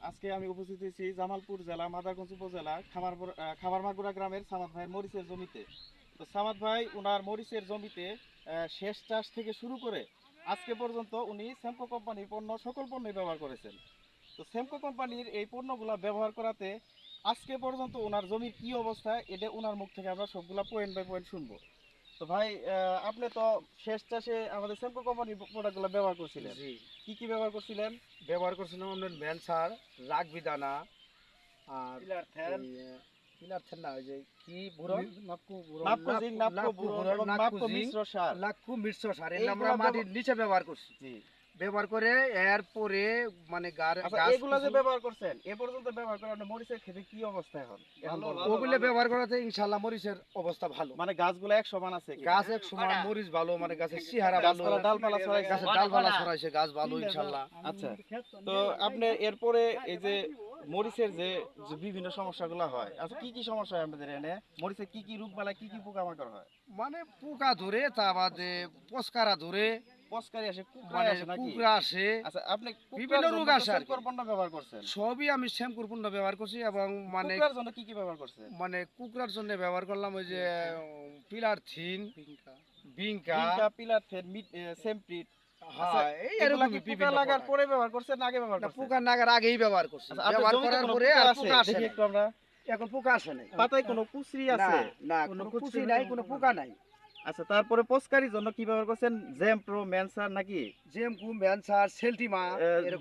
আজকে আমি উপস্থিত হয়েছি জামালপুর জেলা মাদারগঞ্জ উপজেলা খামারমাগুড়া গ্রামের সামাদ ভাইয়ের মরিচের জমিতে। তো সামাদ ভাই ওনার মরিচের জমিতে শেষ চাষ থেকে শুরু করে আজকে পর্যন্ত উনি সেমকো কোম্পানির পণ্য সকল পণ্যই ব্যবহার করেছেন। তো সেমকো কোম্পানির এই পণ্যগুলো ব্যবহার করাতে আজকে পর্যন্ত ওনার জমির কি অবস্থা এটা ওনার মুখ থেকে আমরা সবগুলা পয়েন্ট বাই পয়েন্ট শুনবো। তো ভাই, আপনি তো শেষ চাষে আমাদের সেমকো কোম্পানির প্রোডাক্টগুলো ব্যবহার করছিলেন। জি, কি কি ব্যবহার করছিলেন? ব্যবহার করছিলাম আপনার ভ্যানসার, রাগবি দানা আর পিলার থ্যান, পিলার থেন না, ওই যে কি বুড়ন নাপকো জিঙ্ক, নাপকো বুরন এবং নাপকো মিশ্র সার। লাক্কু মিশ্র সার এগুলো এইগুলা আমরা মাটির নিচে ব্যবহার করছি। জি। ব্যবহার করে এরপরে মানে আচ্ছা, এগুলা যে ব্যবহার করছেন এ পর্যন্ত ব্যবহার করে আপনার মরিচের ক্ষেতে কি অবস্থা এখন? ওগুলো ব্যবহার করাতে ইনশাআল্লাহ মরিচের অবস্থা ভালো, মানে গাছগুলো এক সমান আছে কি? গাছ এক সমান, মরিচ ভালো, মানে গাছের চেহারা ভালো, গাছপালা ডালপালা ছড়াইছে। গাছের ডালপালা ছড়াইছে, গাছ ভালো ইনশাআল্লাহ। আচ্ছা, তো আপনি এরপরে এই যে মরিচের যে যে বিভিন্ন সমস্যাগুলো হয়, আচ্ছা কি কি সমস্যা হয় আপনাদের এনে? মরিচের কি কি রোগবালাই, কি কি পোকামাকড় হয়? মানে পোকা ধরে, তা বাদে পস্কারা ধরে, পস্কারি আসে, কুকড়া মানে আসে নাকি? কুকড়া আসে, আচ্ছা, আপনি বিভিন্ন রোগ আসে আর কি। কোন পণ্য ব্যবহার করছেন? সবই আমি শ্যাম্পুর পণ্য ব্যবহার করছি। এবং মানে কুকড়ার জন্য কি কি ব্যবহার করছেন? মানে কুকড়ার জন্য ব্যবহার করলাম ওই যে pillar thin, বিঙ্কা, Binka, pillar thread, সেমপ্রিট। হ্যাঁ এই এগুলা এরকম কি পোকা বিভিন্ন লাগার প্রকার। পরে ব্যবহার করছেন না আগে ব্যবহার না, করছেন? পোকা লাগার আগেই ব্যবহার করছি। আচ্ছা, আপনার ব্যবহার জমিতে করার কোনো পরে পোকা আর আছে? পোকা আসে দেখি নাই। একটু আমরা। এখন পোকা আসে নাই, পাতায় কোনো কুচরি না আছে? না, কোনো কুচি নাই, কোনো পোকা নাই। আচ্ছা, তারপরে পস্কারির জন্য কি ব্যবহার করছেন? জ্যাম প্রো, ম্যানসার নাকি জেমকু, ম্যানসার, সেলটিমা,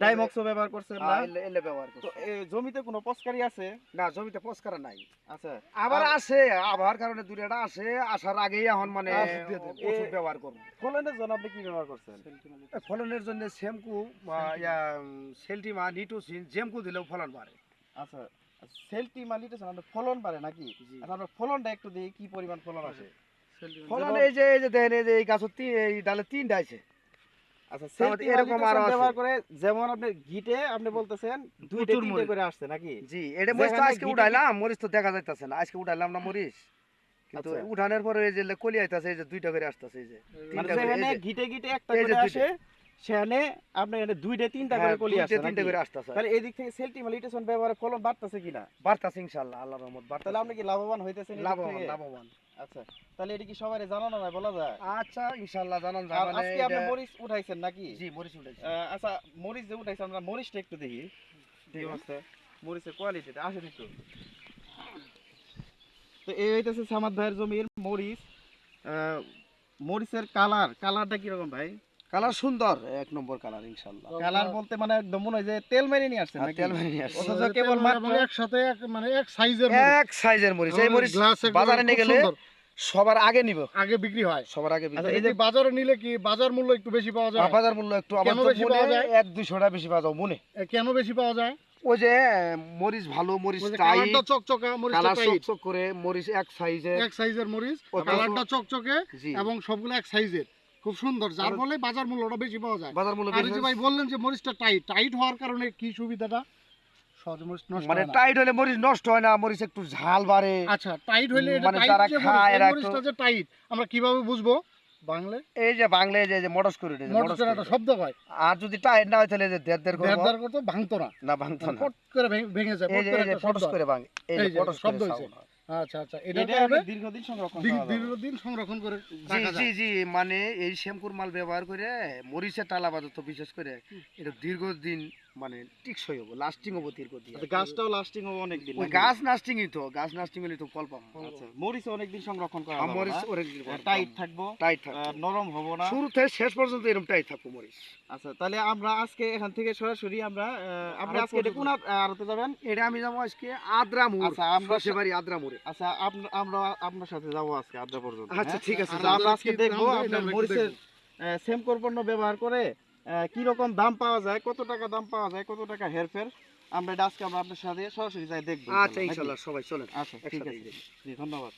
ডাইমক্সও ব্যবহার করছেন না? এলে ব্যবহার তো করছি। জমিতে কোনো পস্কারি আছে? না, জমিতে পস্কারা নাই। আচ্ছা, আবার আসে, আবহাওয়ার কারণে দুইটা আসে, আসার আগেই এখন মানে ওষুধ ব্যবহার করবো। ফলনের জন্য আপনি কি ব্যবহার করছেন? ফলনের জন্য শ্যাম্পু, সেলটিমা, নিটোসিন, জেমকু দিলেও ফলন বাড়ে। আচ্ছা, সেলটি মালিটেশন আপনার ফলন বাড়ে নাকি? জি। আচ্ছা, আপনার ফলনটা একটু দিই, কি পরিমাণ ফলন আসে? ফলন এই যে দেখেন, এই যে এই গাছের এই ডালে তিনটা আছে। আচ্ছা, তাহলে সেলটি এরকম মালিটেশন আরো আছে। ব্যবহার করে, যেমন আপনি গিটে আপনি বলতেছেন দুইটা প্রচুর তিনটে মরিচ। করে আসছে নাকি? জি, এটা মরিচ তো যেখানে আজকে গিটে উঠাইলাম, মরিচ তো দেখা যাইতাছে না, আজকে উঠাইলাম না মরিচ, কিন্তু আচ্ছা। উঠানোর পরে এই যে কলি আইতাছে, এই যে দুইটা করে আসতেছে, এই যে মানে তিনটা করে, যেখানে এই যে গিটে গিটে একটা এই যে করে দুইটা। আসে, সেখানে আপনি এখানে দুইটা তিনটা করে হ্যাঁ, কলি দুইটা আসছে তিনটা নাকি? করে আসতেছে। তাহলে এই দিক থেকে সেলটি মালিটেশন ব্যবহারে ফলন বাড়তেছে কিনা? বাড়তাছে ইনশাআল্লাহ, আল্লাহর রহমত তাহলে বাড়তাছে। আপনি কি লাভবান হইতেছেন এই দিক লাভবান, থেকে? লাভবান। আচ্ছা, তাহলে এটা কি সবাই জানানো না বলা যায়? আচ্ছা, ইনশাআল্লাহ জানান আর যাবে। আজকে আপনি মরিচ উঠাইছেন নাকি? জি, মরিচ উঠাইছি। আচ্ছা, মরিচ যে উঠাইছেন আমরা মরিচটা একটু দেখি কি অবস্থা, মরিচের কোয়ালিটিটা আসেন একটু। তো এই হইতেছে সামাদ ভাইয়ের জমির মরিচ। আহ, মরিচের কালারটা কিরকম ভাই? কালার সুন্দর, এক নম্বর কালার ইনশাআল্লাহ। কালার বলতে মানে একদম মনে হয় যে তেল মেরে নিয়ে আসছেন আর নাকি? তেল মেরে নিয়ে আসছে। অথচ কেবল মাত্র একসাথে এক সাইজের এক সাইজের মরিচ। এই মরিচ গ্লাস বাজারে নিয়ে গেলে সবার আগে নিব, আগে বিক্রি হয়। সবার আগে বিক্রি। আচ্ছা, এই যে বাজারে নিলে কি বাজার মূল্য একটু বেশি পাওয়া যায়? বাজার মূল্য একটু আমার কেন তো বেশি মনে পাওয়া যায়? 1-200 টাকা বেশি পাওয়া যায় মনে। কেন বেশি পাওয়া যায়? ওই যে মরিচ ভালো, মরিচ ওই যে টাইট, কালারটা চকচকে, মরিচটা কালার টাইট। চকচক করে, মরিচ এক সাইজের। এক সাইজের মরিচ, ওটা কালারটা চকচকে জি। এবং সবগুলো এক সাইজের, খুব সুন্দর, যার ফলে বাজার মূল্যটা বেশি পাওয়া যায়। বাজার মূল্য আর এই বেশি। যে ভাই বললেন যে মরিচটা টাইট হওয়ার কারণে কি সুবিধাটা? সহজে মরিচ নষ্ট মানে হয় না। টাইট হলে মরিচ নষ্ট হয় না, মরিচ একটু ঝাল বাড়ে। আচ্ছা, টাইট হইলে এটা মানে টাইট যারা যে খায় মরিচ, এই এরা একটু- মরিচটা যে টাইট আমরা কিভাবে বুঝবো বাংলায়? এই যে বাংলায় যে মটস করে দিয়েছে, মটস মরিচের একটা করে। শব্দ হয়, আর যদি টাইট না হয় তাহলে যে দেড় করে দেড় করতে ভাঙতো না, না, ভাঙতো না। পট করে ভেঙে যায়, এই পট যে করে এই যে একটা পটস শব্দ করে হয়। ভাঙে, এই এই যে যে পটস শব্দ করে হয়েছে। sound হয়। আচ্ছা আচ্ছা, এটা এটা তাহলে দীর্ঘদিন সংরক্ষণ করা যাবে। দীর্ঘদিন সংরক্ষণ করে জি রাখা জি যায়। জি, মানে এই শ্যাম্পুর মাল ব্যবহার করে মরিচের টালা বাজার তো বিশেষ করে এটা দীর্ঘদিন মানে টিকসই হবো, লাস্টিং হবো দীর্ঘদিন। আচ্ছা, গাছটাও লাস্টিং হবে অনেকদিন ওই নাকি? গাছ নাস্টিংই তো, গাছ নাস্টিং হলে তো ফল পাবো। আচ্ছা, মরিচ অনেকদিন সংরক্ষণ করা আর যাবে মরিচ না? অনেকদিন টাইট থাকবো, টাইট থাকবে, নরম হবো না। শুরু থেকে শেষ পর্যন্ত এরকম টাইট থাকবো মরিচ। আচ্ছা, তাহলে আমরা আজকে এখান থেকে সরাসরি আমরা আপনি আরো আজকে এটা কোন আড়তে যাবেন? এটা আমি যাবো আজকে আদ্রামুর, আচ্ছা, আমরা সর্ষেবাড়ি আদ্রামুরে। আচ্ছা, আমরা আপনার সাথে যাবো আজকে আদ্রা পর্যন্ত। আচ্ছা, হ্যাঁ? ঠিক আছে, আচ্ছা, আমরা আজকে কি দেখবো দাম দেয় এটা আপনার আমরা একটু মরিচের দেখবো। সেমকোর পণ্য ব্যবহার করে কি রকম দাম পাওয়া যায়, কত টাকা দাম পাওয়া যায়, কত টাকা হেরফের, আমরা এটা আজকে আমরা আপনার সাথে সরাসরি যাই দেখবো। আচ্ছা, নাকি? ইনশাল্লাহ সবাই চলেন আচ্ছা, ঠিক একসাথে আছে। দেখি। জি, ধন্যবাদ।